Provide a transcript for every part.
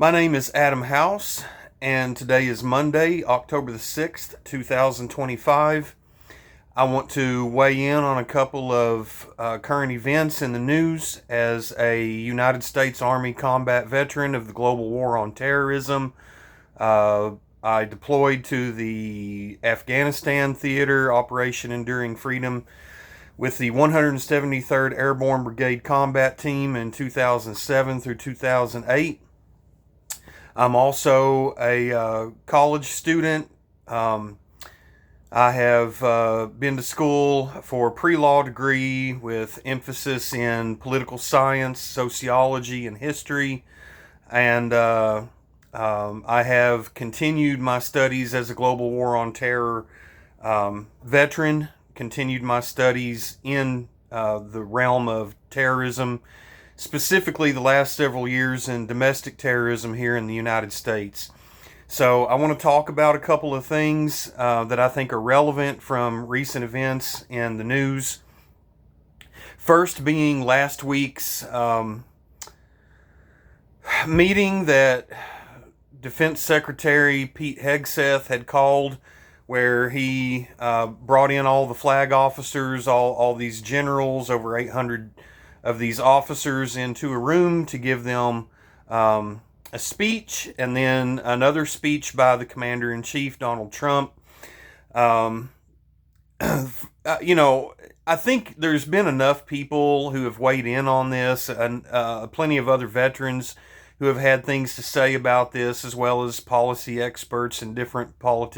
My name is Adam House, and today is Monday, October the 6th, 2025. I want to weigh in on a couple of current events in the news as a United States Army combat veteran of the global war on terrorism. I deployed to the Afghanistan theater, Operation Enduring Freedom, with the 173rd Airborne Brigade Combat Team in 2007 through 2008. I'm also a college student. I have been to school for a pre-law degree with emphasis in political science, sociology, and history. And I have continued my studies as a global war on terror veteran, continued my studies in the realm of terrorism, specifically the last several years in domestic terrorism here in the United States. So I want to talk about a couple of things that I think are relevant from recent events in the news. First being last week's meeting that Defense Secretary Pete Hegseth had called, where he brought in all the flag officers, all these generals, over 800 of these officers into a room to give them a speech, and then another speech by the Commander-in-Chief, Donald Trump. I think there's been enough people who have weighed in on this, and plenty of other veterans who have had things to say about this, as well as policy experts and different polls,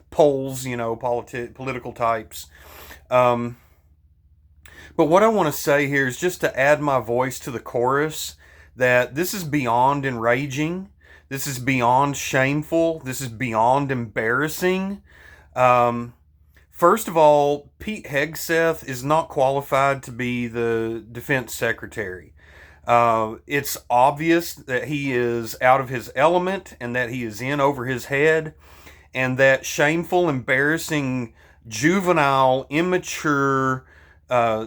political types. But what I want to say here is just to add my voice to the chorus that this is beyond enraging. This is beyond shameful. This is beyond embarrassing. First of all, Pete Hegseth is not qualified to be the defense secretary. It's obvious that he is out of his element and that he is in over his head, and that shameful, embarrassing, juvenile, immature,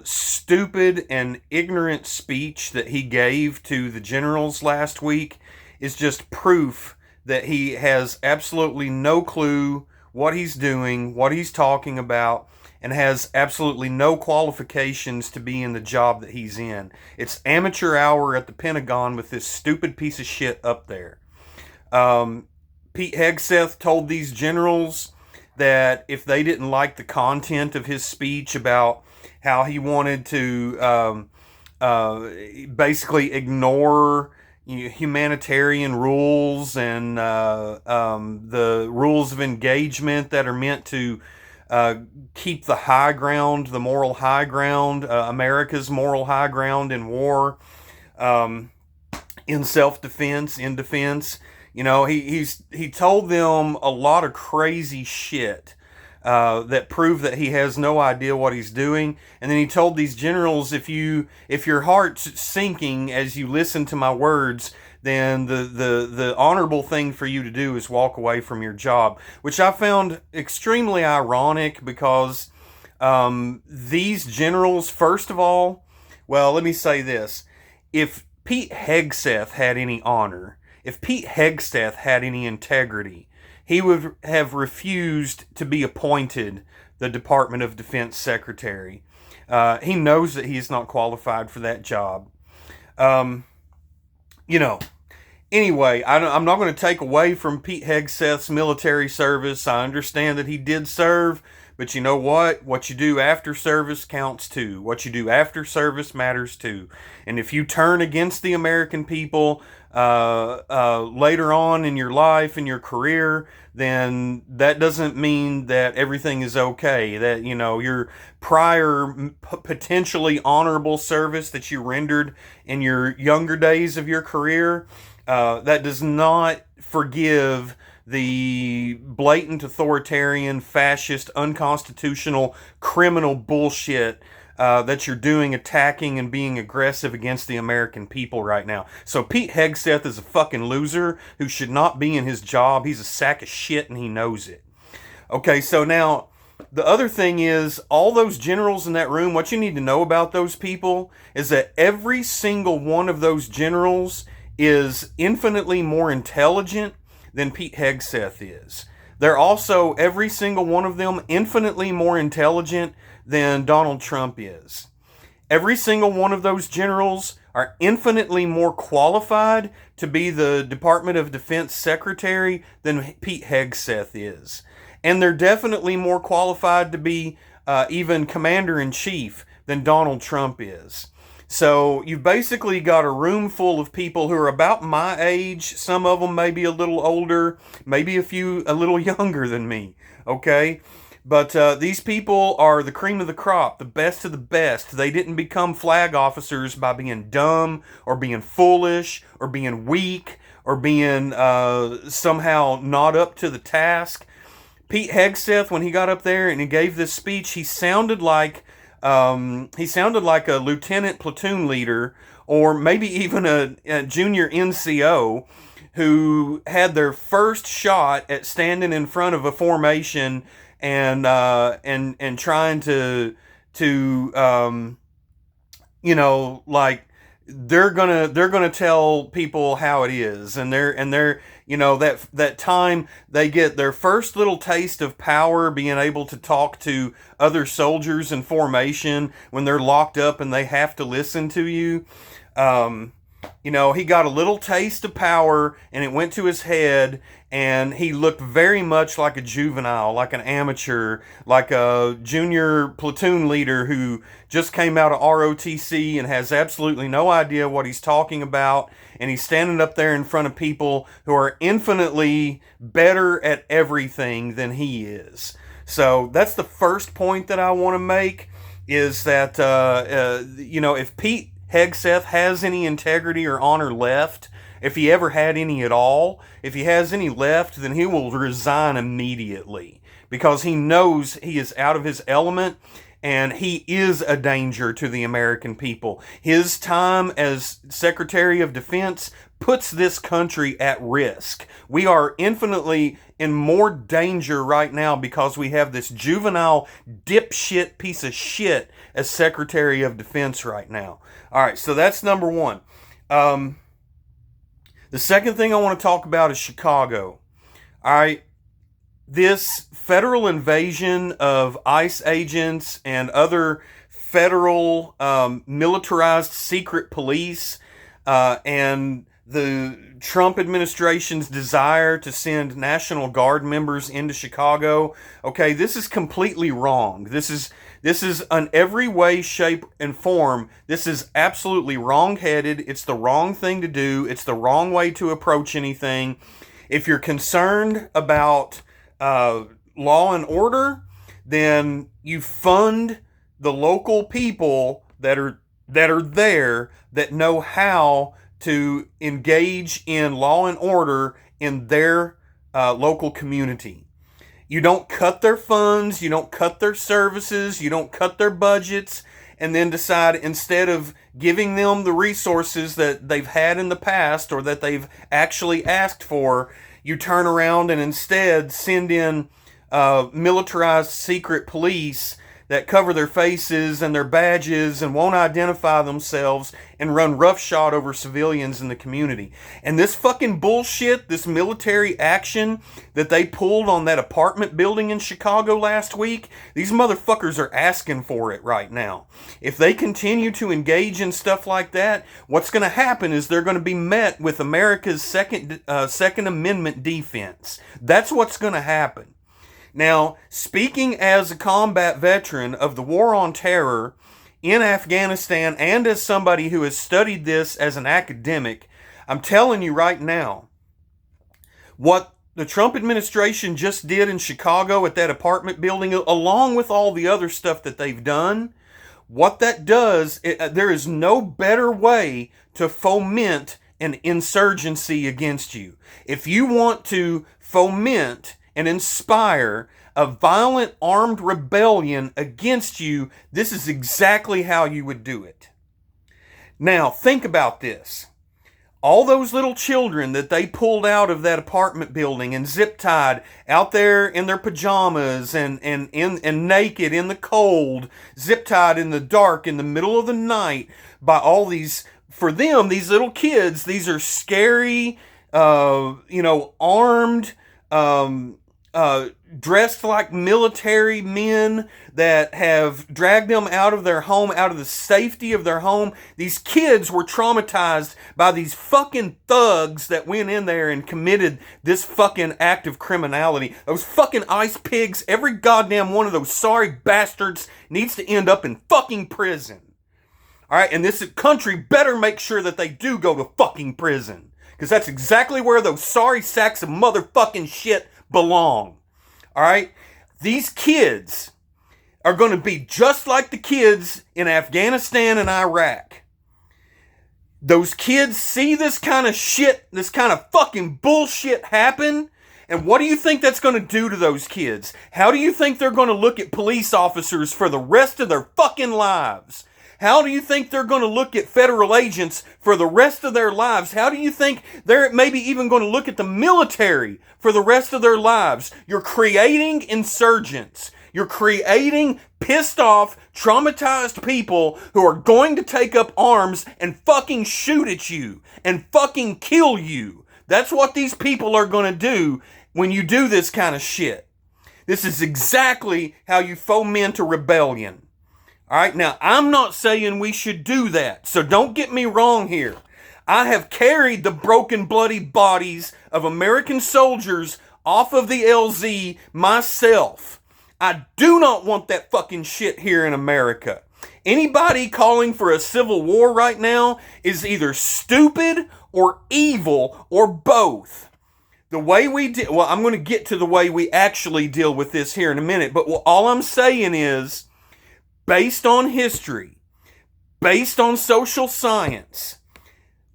stupid and ignorant speech that he gave to the generals last week is just proof that he has absolutely no clue what he's doing, what he's talking about, and has absolutely no qualifications to be in the job that he's in. It's amateur hour at the Pentagon with this stupid piece of shit up there. Pete Hegseth told these generals that if they didn't like the content of his speech about how he wanted to basically ignore humanitarian rules and the rules of engagement that are meant to keep the high ground, the moral high ground, America's moral high ground in war, in self-defense, in defense. He told them a lot of crazy shit that prove that he has no idea what he's doing. And then he told these generals, if your heart's sinking as you listen to my words, then the honorable thing for you to do is walk away from your job, which I found extremely ironic because these generals, first of all, well, let me say this. If Pete Hegseth had any honor, if Pete Hegseth had any integrity, he would have refused to be appointed the Department of Defense Secretary. He knows that he's not qualified for that job. Anyway, I'm not going to take away from Pete Hegseth's military service. I understand that he did serve, but you know what? What you do after service counts too. What you do after service matters too. And if you turn against the American people later on in your life, in your career, then that doesn't mean that everything is okay. That, your prior potentially honorable service that you rendered in your younger days of your career, that does not forgive the blatant authoritarian, fascist, unconstitutional, criminal bullshit that you're doing, attacking and being aggressive against the American people right now. So Pete Hegseth is a fucking loser who should not be in his job. He's a sack of shit and he knows it. Okay, so now the other thing is, all those generals in that room, what you need to know about those people is that every single one of those generals is infinitely more intelligent than Pete Hegseth is. They're also, every single one of them, infinitely more intelligent than Donald Trump is. Every single one of those generals are infinitely more qualified to be the Department of Defense Secretary than Pete Hegseth is. And they're definitely more qualified to be even Commander-in-Chief than Donald Trump is. So you've basically got a room full of people who are about my age. Some of them maybe a little older, maybe a few a little younger than me, okay? But these people are the cream of the crop, the best of the best. They didn't become flag officers by being dumb or being foolish or being weak or being somehow not up to the task. Pete Hegseth, when he got up there and he gave this speech, he sounded like a lieutenant platoon leader, or maybe even a junior NCO who had their first shot at standing in front of a formation and trying to like they're gonna tell people how it is, and they're that time they get their first little taste of power, being able to talk to other soldiers in formation when they're locked up and they have to listen to you. He got a little taste of power and it went to his head, and he looked very much like a juvenile, like an amateur, like a junior platoon leader who just came out of ROTC and has absolutely no idea what he's talking about. And he's standing up there in front of people who are infinitely better at everything than he is. So that's the first point that I want to make, is that, if Pete Hegseth has any integrity or honor left, if he ever had any at all, if he has any left, then he will resign immediately, because he knows he is out of his element and he is a danger to the American people. His time as Secretary of Defense puts this country at risk. We are infinitely in more danger right now because we have this juvenile dipshit piece of shit as Secretary of Defense right now. All right, so that's number one. The second thing I want to talk about is Chicago. All right, this federal invasion of ICE agents and other federal militarized secret police and the Trump administration's desire to send National Guard members into Chicago. Okay, this is completely wrong. This is in every way, shape, and form. This is absolutely wrong-headed. It's the wrong thing to do. It's the wrong way to approach anything. If you're concerned about law and order, then you fund the local people that are there, that know how to engage in law and order in their local community. You don't cut their funds, you don't cut their services, you don't cut their budgets, and then decide, instead of giving them the resources that they've had in the past or that they've actually asked for, you turn around and instead send in militarized secret police that cover their faces and their badges and won't identify themselves and run roughshod over civilians in the community. And this fucking bullshit, this military action that they pulled on that apartment building in Chicago last week, these motherfuckers are asking for it right now. If they continue to engage in stuff like that, what's going to happen is they're going to be met with America's Second Amendment defense. That's what's going to happen. Now, speaking as a combat veteran of the War on Terror in Afghanistan, and as somebody who has studied this as an academic, I'm telling you right now, what the Trump administration just did in Chicago at that apartment building, along with all the other stuff that they've done, what that does, there is no better way to foment an insurgency against you. If you want to foment and inspire a violent armed rebellion against you, this is exactly how you would do it. Now, think about this. All those little children that they pulled out of that apartment building and zip-tied out there in their pajamas and naked in the cold, zip-tied in the dark in the middle of the night by all these for them, these little kids, these are scary, armed, dressed like military men that have dragged them out of their home, out of the safety of their home. These kids were traumatized by these fucking thugs that went in there and committed this fucking act of criminality. Those fucking ice pigs, every goddamn one of those sorry bastards needs to end up in fucking prison. Alright, and this country better make sure that they do go to fucking prison. Because that's exactly where those sorry sacks of motherfucking shit belong. Alright? These kids are going to be just like the kids in Afghanistan and Iraq. Those kids see this kind of shit, this kind of fucking bullshit happen, and what do you think that's going to do to those kids? How do you think they're going to look at police officers for the rest of their fucking lives? How do you think they're going to look at federal agents for the rest of their lives? How do you think they're maybe even going to look at the military for the rest of their lives? You're creating insurgents. You're creating pissed off, traumatized people who are going to take up arms and fucking shoot at you and fucking kill you. That's what these people are going to do when you do this kind of shit. This is exactly how you foment a rebellion. Alright, now I'm not saying we should do that, so don't get me wrong here. I have carried the broken, bloody bodies of American soldiers off of the LZ myself. I do not want that fucking shit here in America. Anybody calling for a civil war right now is either stupid or evil or both. The way we I'm going to get to the way we actually deal with this here in a minute, but all I'm saying is, based on history, based on social science,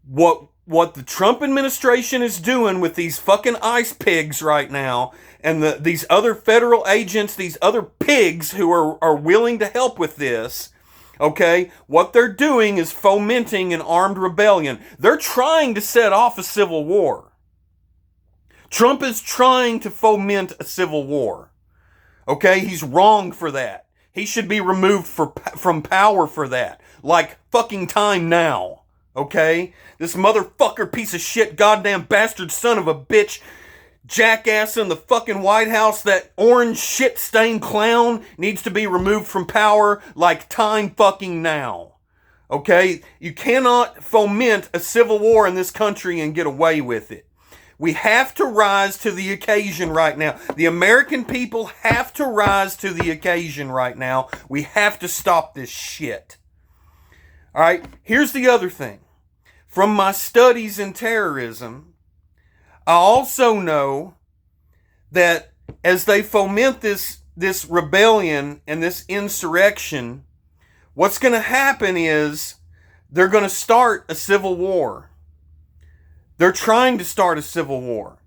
what the Trump administration is doing with these fucking ice pigs right now, and these other federal agents, these other pigs who are willing to help with this, okay, what they're doing is fomenting an armed rebellion. They're trying to set off a civil war. Trump is trying to foment a civil war. Okay, he's wrong for that. He should be removed from power for that. Like fucking time now. Okay? This motherfucker piece of shit, goddamn bastard son of a bitch, jackass in the fucking White House, that orange shit-stained clown needs to be removed from power like time fucking now. Okay? You cannot foment a civil war in this country and get away with it. We have to rise to the occasion right now. The American people have to rise to the occasion right now. We have to stop this shit. Alright, here's the other thing. From my studies in terrorism, I also know that as they foment this rebellion and this insurrection, what's going to happen is they're going to start a civil war. They're trying to start a civil war.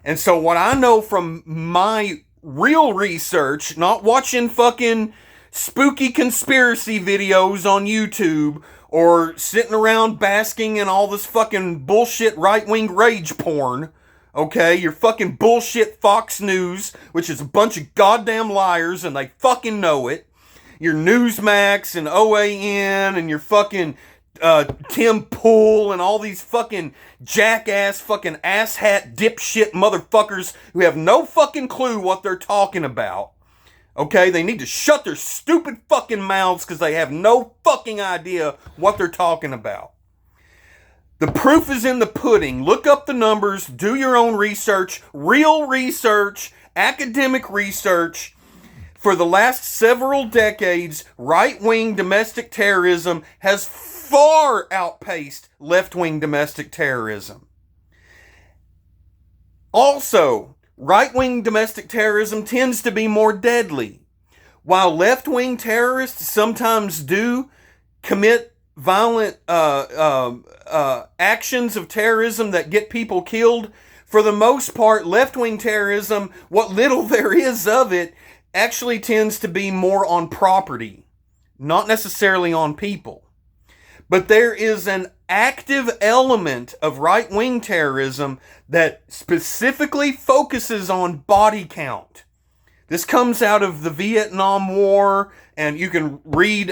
And so what I know from my real research, not watching fucking spooky conspiracy videos on YouTube or sitting around basking in all this fucking bullshit right-wing rage porn, okay? Your fucking bullshit Fox News, which is a bunch of goddamn liars and they fucking know it. Your Newsmax and OAN and your fucking Tim Pool and all these fucking jackass fucking asshat dipshit motherfuckers who have no fucking clue what they're talking about. Okay, they need to shut their stupid fucking mouths because they have no fucking idea what they're talking about. The proof is in the pudding. Look up the numbers, do your own research, real research, academic research. For the last several decades, right-wing domestic terrorism has far outpaced left-wing domestic terrorism. Also, right-wing domestic terrorism tends to be more deadly. While left-wing terrorists sometimes do commit violent actions of terrorism that get people killed, for the most part, left-wing terrorism, what little there is of it, actually tends to be more on property, not necessarily on people. But there is an active element of right-wing terrorism that specifically focuses on body count. This comes out of the Vietnam War, and you can read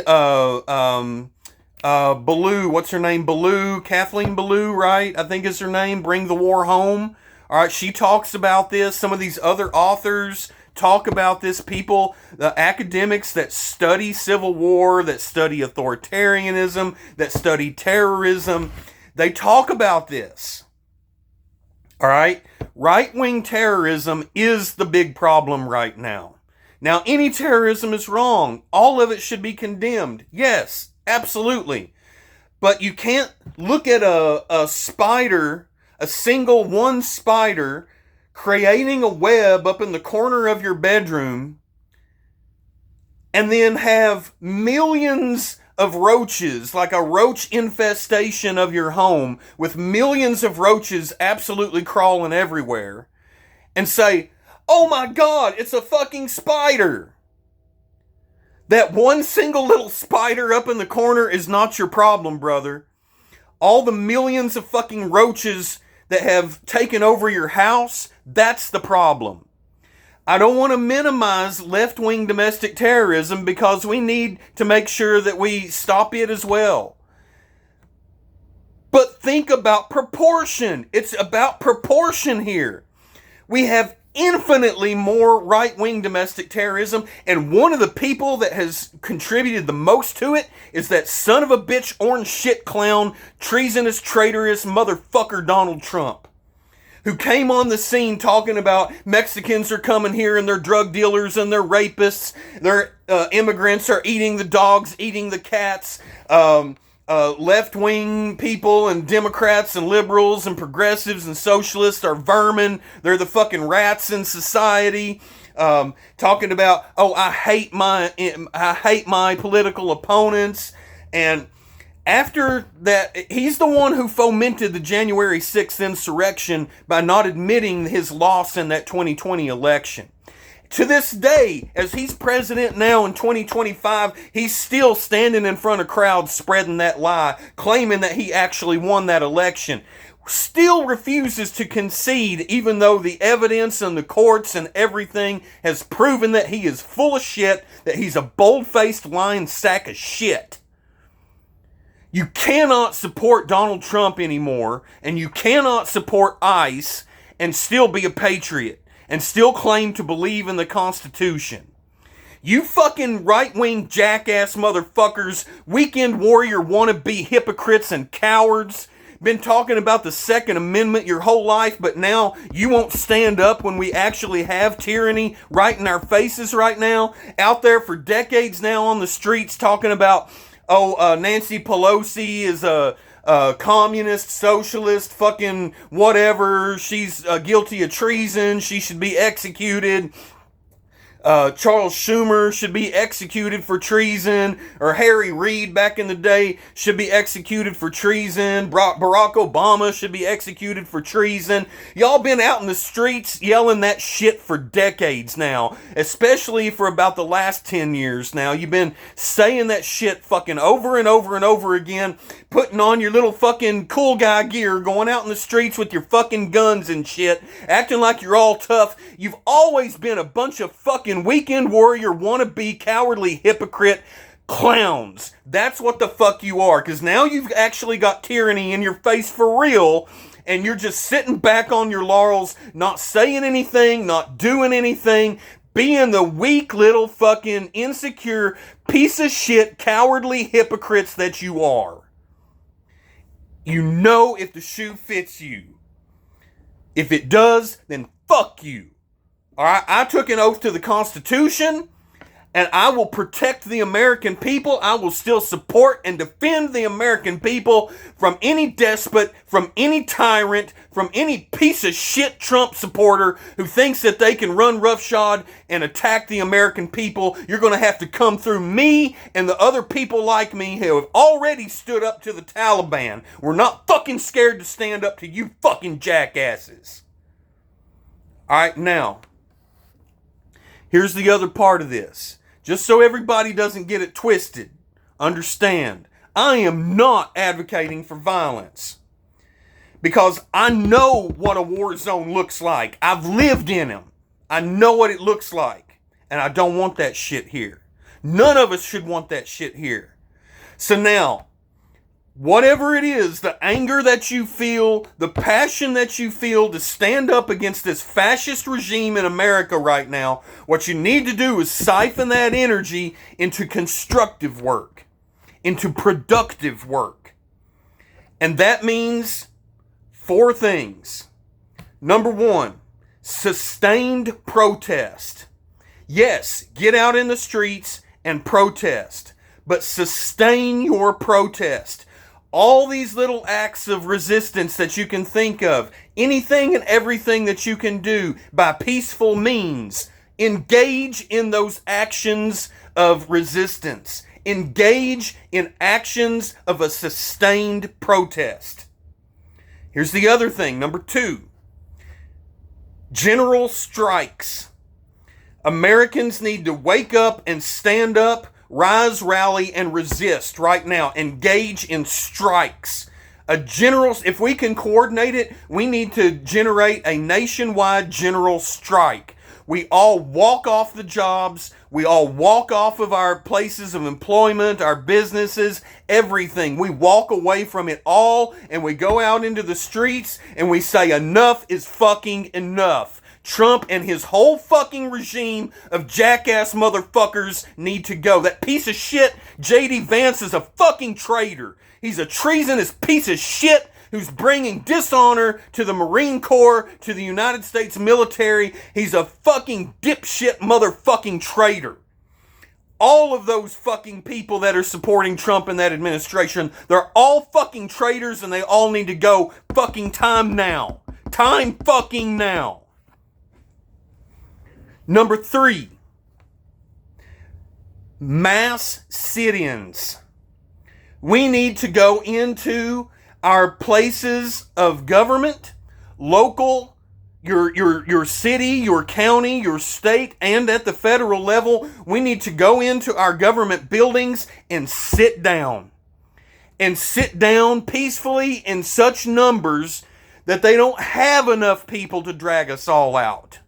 Ballou, what's her name? Ballou, Kathleen Ballou, right? I think is her name. Bring the War Home. All right, she talks about this. Some of these other authors talk about this. People, the academics that study civil war, that study authoritarianism, that study terrorism, they talk about this. All right, right-wing terrorism is the big problem right now. Now, any terrorism is wrong. All of it should be condemned. Yes, absolutely. But you can't look at a spider, a single one spider, creating a web up in the corner of your bedroom, and then have millions of roaches, like a roach infestation of your home, with millions of roaches absolutely crawling everywhere, and say, oh my God, it's a fucking spider. That one single little spider up in the corner is not your problem, brother. All the millions of fucking roaches that have taken over your house, that's the problem. I don't want to minimize left-wing domestic terrorism because we need to make sure that we stop it as well. But think about proportion. It's about proportion here. We have infinitely more right-wing domestic terrorism, and one of the people that has contributed the most to it is that son of a bitch, orange shit clown, treasonous, traitorous motherfucker Donald Trump, who came on the scene talking about Mexicans are coming here and they're drug dealers and they're rapists, their immigrants are eating the dogs, eating the cats, left-wing people and Democrats and liberals and progressives and socialists are vermin. They're the fucking rats in society. Talking about, oh, I hate my political opponents. And after that, he's the one who fomented the January 6th insurrection by not admitting his loss in that 2020 election. To this day, as he's president now in 2025, he's still standing in front of crowds spreading that lie, claiming that he actually won that election. Still refuses to concede, even though the evidence and the courts and everything has proven that he is full of shit, that he's a bold-faced lying sack of shit. You cannot support Donald Trump anymore, and you cannot support ICE and still be a patriot, and still claim to believe in the Constitution. You fucking right-wing jackass motherfuckers, weekend warrior wannabe hypocrites and cowards, been talking about the Second Amendment your whole life, but now you won't stand up when we actually have tyranny right in our faces right now. Out there for decades now on the streets talking about, Nancy Pelosi is a communist, socialist, fucking whatever. She's guilty of treason. She should be executed. Charles Schumer should be executed for treason, or Harry Reid back in the day should be executed for treason. Barack Obama should be executed for treason. Y'all been out in the streets yelling that shit for decades now, especially for about the last 10 years now. You've been saying that shit fucking over and over and over again, putting on your little fucking cool guy gear, going out in the streets with your fucking guns and shit, acting like you're all tough. You've always been a bunch of fucking weekend warrior wannabe cowardly hypocrite clowns. That's what the fuck you are, because now you've actually got tyranny in your face for real, and you're just sitting back on your laurels, not saying anything, not doing anything, being the weak little fucking insecure piece of shit cowardly hypocrites that you are. You know if the shoe fits you. If it does, then fuck you. Alright, I took an oath to the Constitution, and I will protect the American people. I will still support and defend the American people from any despot, from any tyrant, from any piece of shit Trump supporter who thinks that they can run roughshod and attack the American people. You're going to have to come through me and the other people like me who have already stood up to the Taliban. We're not fucking scared to stand up to you fucking jackasses. Alright, now, here's the other part of this. Just so everybody doesn't get it twisted, understand, I am not advocating for violence. Because I know what a war zone looks like. I've lived in them. I know what it looks like. And I don't want that shit here. None of us should want that shit here. So now, whatever it is, the anger that you feel, the passion that you feel to stand up against this fascist regime in America right now, what you need to do is siphon that energy into constructive work, into productive work. And that means 4 things. Number 1, sustained protest. Yes, get out in the streets and protest, but sustain your protest. All these little acts of resistance that you can think of, anything and everything that you can do by peaceful means, engage in those actions of resistance. Engage in actions of a sustained protest. Here's the other thing, number 2. General strikes. Americans need to wake up and stand up, rise, rally, and resist right now. Engage in strikes. If we can coordinate it, we need to generate a nationwide general strike. We all walk off the jobs. We all walk off of our places of employment, our businesses, everything. We walk away from it all and we go out into the streets and we say enough is fucking enough. Trump and his whole fucking regime of jackass motherfuckers need to go. That piece of shit, J.D. Vance, is a fucking traitor. He's a treasonous piece of shit who's bringing dishonor to the Marine Corps, to the United States military. He's a fucking dipshit motherfucking traitor. All of those fucking people that are supporting Trump and that administration, they're all fucking traitors and they all need to go fucking time now. Time fucking now. Number 3, mass sit-ins. We need to go into our places of government, local, your city, your county, your state, and at the federal level. We need to go into our government buildings and sit down. And sit down peacefully in such numbers that they don't have enough people to drag us all out.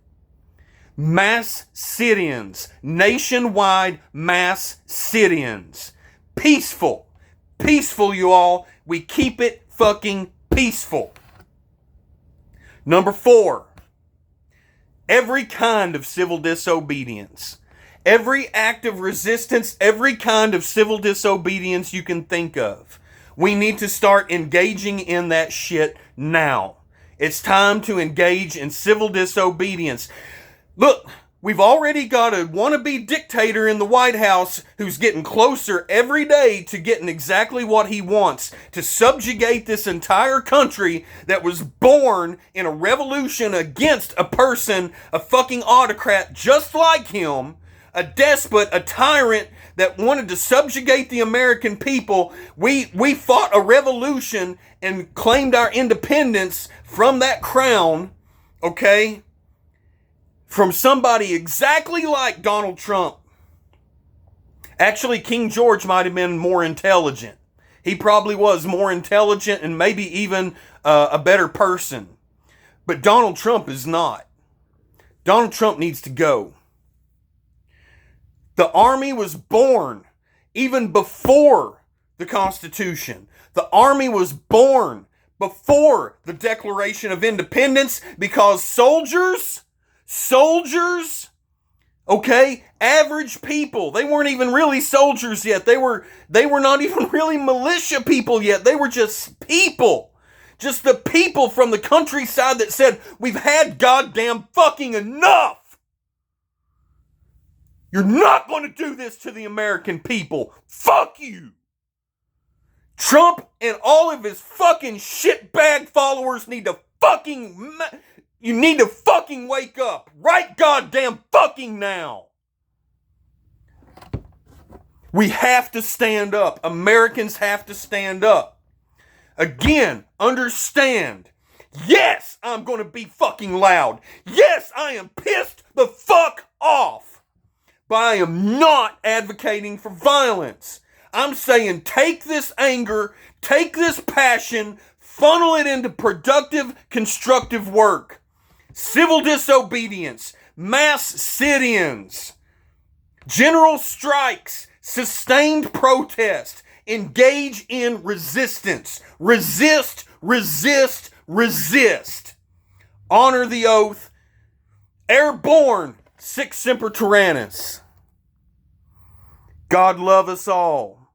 Mass sit-ins. Nationwide mass sit-ins. Peaceful. Peaceful, you all. We keep it fucking peaceful. Number 4. Every kind of civil disobedience. Every act of resistance, every kind of civil disobedience you can think of. We need to start engaging in that shit now. It's time to engage in civil disobedience. Look, we've already got a wannabe dictator in the White House who's getting closer every day to getting exactly what he wants, to subjugate this entire country that was born in a revolution against a person, a fucking autocrat just like him, a despot, a tyrant that wanted to subjugate the American people. We fought a revolution and claimed our independence from that crown, okay? From somebody exactly like Donald Trump. Actually, King George might have been more intelligent. He probably was more intelligent and maybe even a better person. But Donald Trump is not. Donald Trump needs to go. The army was born even before the Constitution. The army was born before the Declaration of Independence because soldiers, okay, average people, they weren't even really soldiers yet. They were not even really militia people yet. They were just people. Just the people from the countryside that said, we've had goddamn fucking enough. You're not going to do this to the American people. Fuck you. Trump and all of his fucking shitbag followers need to fucking... You need to fucking wake up right goddamn fucking now. We have to stand up. Americans have to stand up. Again, understand. Yes, I'm going to be fucking loud. Yes, I am pissed the fuck off. But I am not advocating for violence. I'm saying take this anger, take this passion, funnel it into productive, constructive work. Civil disobedience, mass sit-ins, general strikes, sustained protest, engage in resistance. Resist, resist, resist. Honor the oath. Airborne, Sic Semper Tyrannis. God love us all.